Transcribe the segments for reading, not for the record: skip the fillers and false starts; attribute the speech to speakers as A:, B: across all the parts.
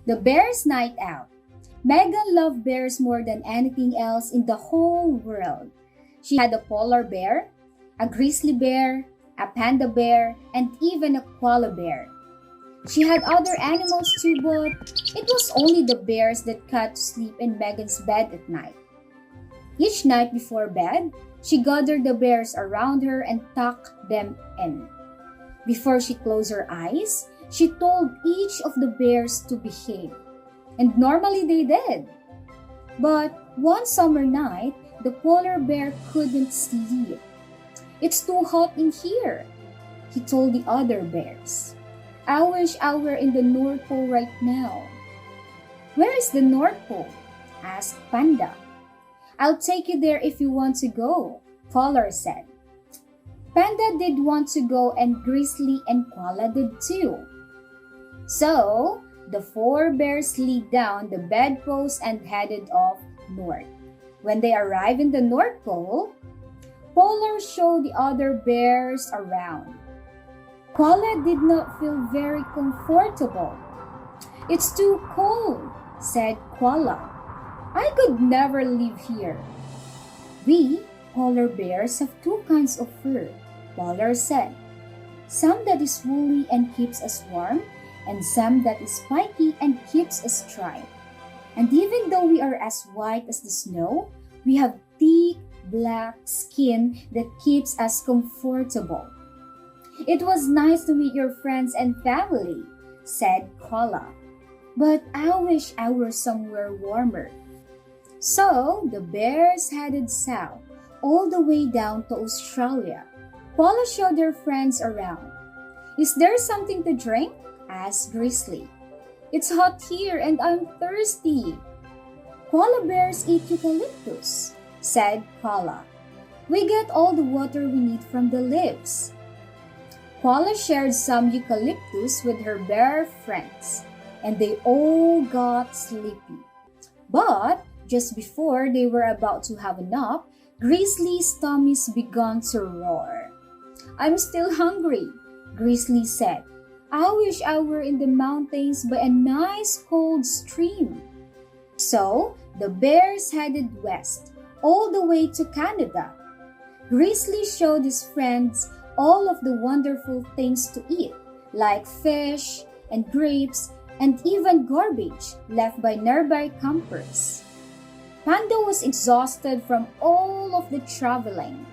A: The Bears' Night Out. Megan loved bears more than anything else in the whole world. She had a polar bear, a grizzly bear, a panda bear, and even a koala bear. She had other animals too, but it was only the bears that got to sleep in Megan's bed at night. Each night before bed, she gathered the bears around her and tucked them in. Before she closed her eyes, she told each of the bears to behave. And normally they did. But one summer night, the polar bear couldn't sleep. "It's too hot in here," he told the other bears. "I wish I were in the North Pole right now." "Where is the North Pole?" asked Panda. "I'll take you there if you want to go," Polar said. Panda did want to go, and Grizzly and Koala did too. So, the four bears slid down the bedpost and headed off north. When they arrived in the North Pole, Polar showed the other bears around. Koala did not feel very comfortable. "It's too cold," said Koala. "I could never live here." "We, polar bears, have two kinds of fur," Polar said. "Some that is woolly and keeps us warm, and some that is spiky and keeps us dry. And even though we are as white as the snow, we have thick black skin that keeps us comfortable." "It was nice to meet your friends and family," said Koala. "But I wish I were somewhere warmer." So the bears headed south, all the way down to Australia. Koala showed their friends around. "Is there something to drink?" asked Grizzly. "It's hot here and I'm thirsty." "Koala bears eat eucalyptus," said Koala. "We get all the water we need from the leaves." Koala shared some eucalyptus with her bear friends, and they all got sleepy. But just before they were about to have a nap, Grizzly's tummies began to roar. "I'm still hungry," Grizzly said. "I wish I were in the mountains by a nice cold stream." So the bears headed west, all the way to Canada. Grizzly showed his friends all of the wonderful things to eat, like fish and grapes and even garbage left by nearby campers. Panda was exhausted from all of the traveling.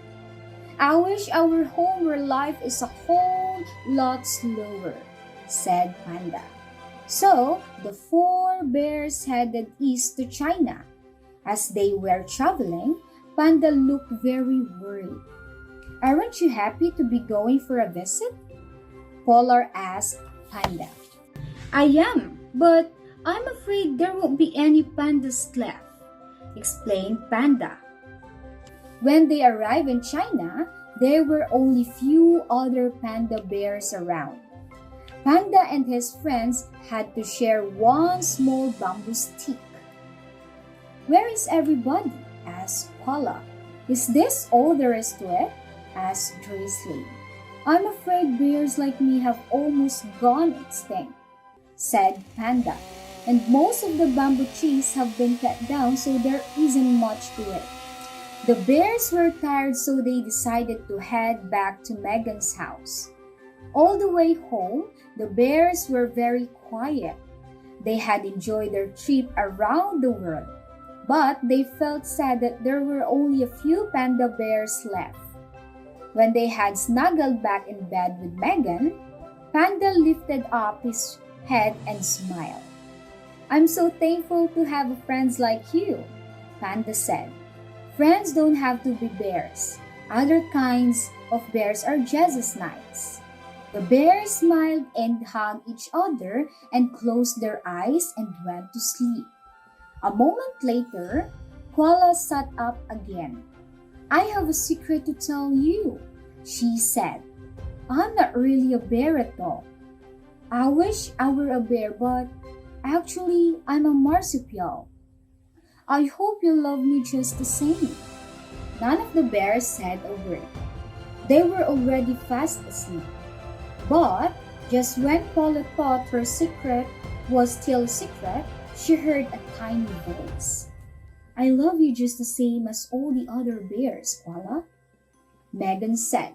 A: "I wish our home where life is a whole lot slower," said Panda. So the four bears headed east to China. As they were traveling, Panda looked very worried. "Aren't you happy to be going for a visit?" Polar asked Panda. "I am, but I'm afraid there won't be any pandas left," explained Panda. When they arrived in China, there were only few other panda bears around. Panda and his friends had to share one small bamboo stick. "Where is everybody?" asked Koala. "Is this all there is to it?" asked Grizzly. "I'm afraid bears like me have almost gone extinct," said Panda. "And most of the bamboo trees have been cut down, so there isn't much to it." The bears were tired, so they decided to head back to Megan's house. All the way home, the bears were very quiet. They had enjoyed their trip around the world, but they felt sad that there were only a few panda bears left. When they had snuggled back in bed with Megan, Panda lifted up his head and smiled. "I'm so thankful to have friends like you," Panda said. "Friends don't have to be bears. Other kinds of bears are just as nice." The bears smiled and hugged each other and closed their eyes and went to sleep. A moment later, Koala sat up again. "I have a secret to tell you," she said. "I'm not really a bear at all. I wish I were a bear, but actually I'm a marsupial. I hope you love me just the same." None of the bears said a word. They were already fast asleep. But just when Paula thought her secret was still secret, she heard a tiny voice. "I love you just the same as all the other bears, Paula," Megan said.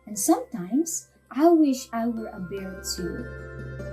A: "And sometimes I wish I were a bear too."